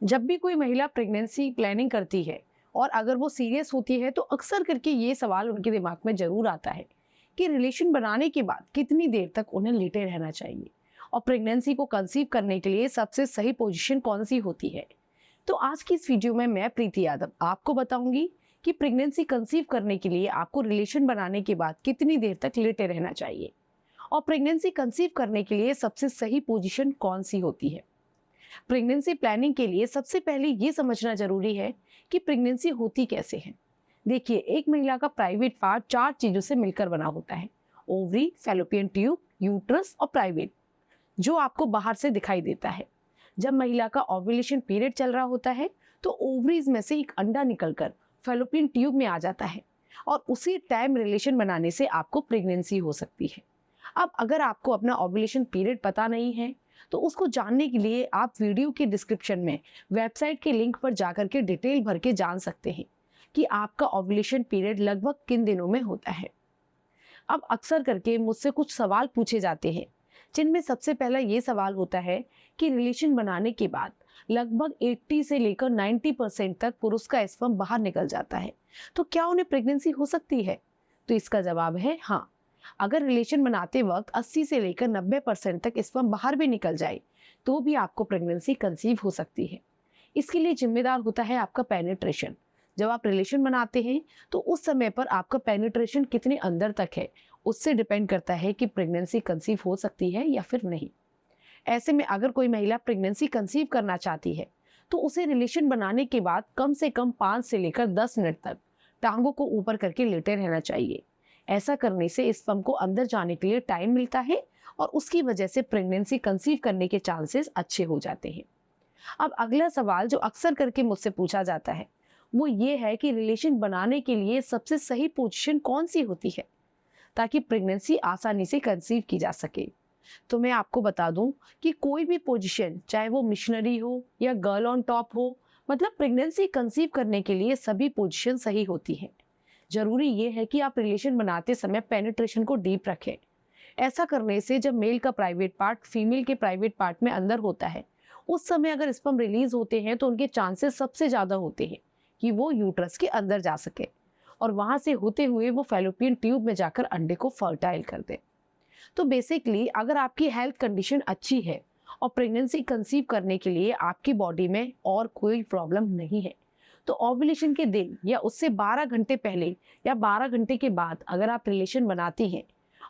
जब भी कोई महिला प्रेगनेंसी प्लानिंग करती है और अगर वो सीरियस होती है तो अक्सर करके ये सवाल उनके दिमाग में जरूर आता है कि रिलेशन बनाने के बाद कितनी देर तक उन्हें लेटे रहना चाहिए और प्रेगनेंसी को कंसीव करने के लिए सबसे सही पोजीशन कौन सी होती है। तो आज की इस वीडियो में मैं प्रीति यादव आपको बताऊंगी कि प्रेगनेंसी कंसीव करने के लिए आपको रिलेशन बनाने के बाद कितनी देर तक लेटे रहना चाहिए और प्रेगनेंसी कंसीव करने के लिए सबसे सही पोजीशन कौन सी होती है। प्रेगनेंसी प्लानिंग के लिए सबसे पहले ये समझना जरूरी है कि प्रेगनेंसी होती कैसे है। देखिए, एक महिला का प्राइवेट पार्ट 4 चीजों से मिलकर बना होता है। ओवरी, फैलोपियन ट्यूब, यूट्रस और प्राइवेट, जो आपको बाहर से दिखाई देता है। जब महिला का ओव्यूलेशन पीरियड चल रहा होता है तो ओवरीज में से एक अंडा निकलकर फैलोपियन ट्यूब में आ जाता है और उसी टाइम रिलेशन बनाने से आपको प्रेगनेंसी हो सकती है। अब अगर आपको अपना ओव्यूलेशन पीरियड पता नहीं है तो उसको जानने के लिए आप वीडियो के डिस्क्रिप्शन में वेबसाइट के लिंक पर जाकर के डिटेल भर के जान सकते हैं कि आपका ओव्यूलेशन पीरियड लगभग किन दिनों में होता है। अब अक्सर करके मुझसे कुछ सवाल पूछे जाते हैं, जिनमें सबसे पहला ये सवाल होता है कि रिलेशन बनाने के बाद लगभग 80 से लेकर 90% तक पुरुष का स्पर्म बाहर निकल जाता है, तो क्या उन्हें प्रेगनेंसी हो सकती है? तो इसका जवाब है हाँ। अगर रिलेशन बनाते वक्त 80 से लेकर 90% तक स्पर्म बाहर भी निकल जाए तो भी आपको प्रेगनेंसी कंसीव हो सकती है। इसके लिए जिम्मेदार होता है आपका पेनिट्रेशन। जब आप रिलेशन बनाते हैं तो उस समय पर आपका पेनिट्रेशन कितने अंदर तक है, उससे डिपेंड करता है कि प्रेगनेंसी कंसीव हो सकती है या फिर नहीं। ऐसे में अगर कोई महिला प्रेगनेंसी कंसीव करना चाहती है तो उसे रिलेशन बनाने के बाद कम से कम 5 से लेकर 10 मिनट तक टांगों को ऊपर करके लेटे रहना चाहिए। ऐसा करने से स्पर्म को अंदर जाने के लिए टाइम मिलता है और उसकी वजह से प्रेगनेंसी कंसीव करने के चांसेस अच्छे हो जाते हैं। अब अगला सवाल जो अक्सर करके मुझसे पूछा जाता है वो ये है कि रिलेशन बनाने के लिए सबसे सही पोजीशन कौन सी होती है ताकि प्रेगनेंसी आसानी से कंसीव की जा सके। तो मैं आपको बता दूं कि कोई भी पोजीशन, चाहे वो मिशनरी हो या गर्ल ऑन टॉप हो, मतलब प्रेगनेंसी कंसीव करने के लिए सभी पोजीशन सही होती है। जरूरी ये है कि आप रिलेशन बनाते समय पेनिट्रेशन को डीप रखें। ऐसा करने से जब मेल का प्राइवेट पार्ट फीमेल के प्राइवेट पार्ट में अंदर होता है, उस समय अगर स्पर्म रिलीज होते हैं तो उनके चांसेस सबसे ज्यादा होते हैं कि वो यूट्रस के अंदर जा सके और वहां से होते हुए वो फैलोपियन ट्यूब में जाकर अंडे को फर्टाइल कर दे। तो बेसिकली अगर आपकी हेल्थ कंडीशन अच्छी है और प्रेगनेंसी कंसीव करने के लिए आपकी बॉडी में और कोई प्रॉब्लम नहीं है, तो ओव्यूलेशन के दिन या उससे 12 घंटे पहले या 12 घंटे के बाद अगर आप रिलेशन बनाती हैं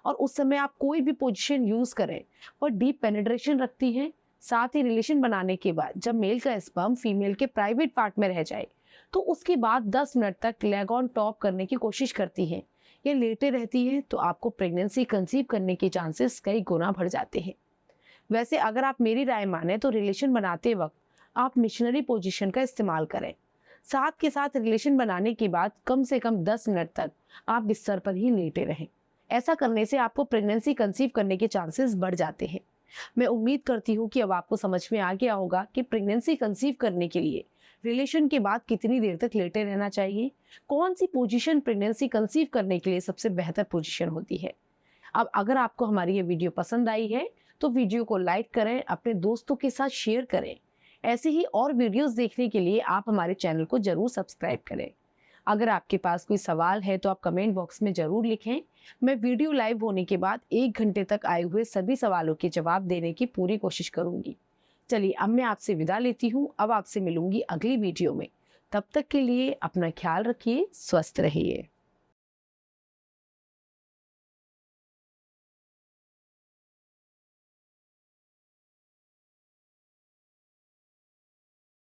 और उस समय आप कोई भी पोजीशन यूज करें और डीप पेनिट्रेशन रखती हैं, साथ ही रिलेशन बनाने के बाद जब मेल का स्पर्म फीमेल के प्राइवेट पार्ट में रह जाए तो उसके बाद 10 मिनट तक लेग ऑन टॉप करने की कोशिश करती हैं या लेटे रहती हैं, तो आपको प्रेगनेंसी कंसीव करने के चांसेस कई गुना बढ़ जाते हैं। वैसे अगर आप मेरी राय माने तो रिलेशन बनाते वक्त आप मिशनरी पोजीशन का इस्तेमाल करें। साथ के साथ रिलेशन बनाने के बाद कम से कम 10 मिनट तक आप बिस्तर पर ही लेटे रहें। ऐसा करने से आपको प्रेगनेंसी कंसीव करने के चांसेस बढ़ जाते हैं। मैं उम्मीद करती हूँ कि अब आपको समझ में आ गया होगा कि प्रेगनेंसी कंसीव करने के लिए रिलेशन के बाद कितनी देर तक लेटे रहना चाहिए, कौन सी पोजीशन प्रेगनेंसी कंसीव करने के लिए सबसे बेहतर पोजीशन होती है। अब अगर आपको हमारी ये वीडियो पसंद आई है तो वीडियो को लाइक करें, अपने दोस्तों के साथ शेयर करें। ऐसे ही और वीडियोस देखने के लिए आप हमारे चैनल को जरूर सब्सक्राइब करें। अगर आपके पास कोई सवाल है तो आप कमेंट बॉक्स में जरूर लिखें। मैं वीडियो लाइव होने के बाद 1 घंटे तक आए हुए सभी सवालों के जवाब देने की पूरी कोशिश करूंगी। चलिए, अब मैं आपसे विदा लेती हूँ। अब आपसे मिलूंगी अगली वीडियो में। तब तक के लिए अपना ख्याल रखिए, स्वस्थ रहिए।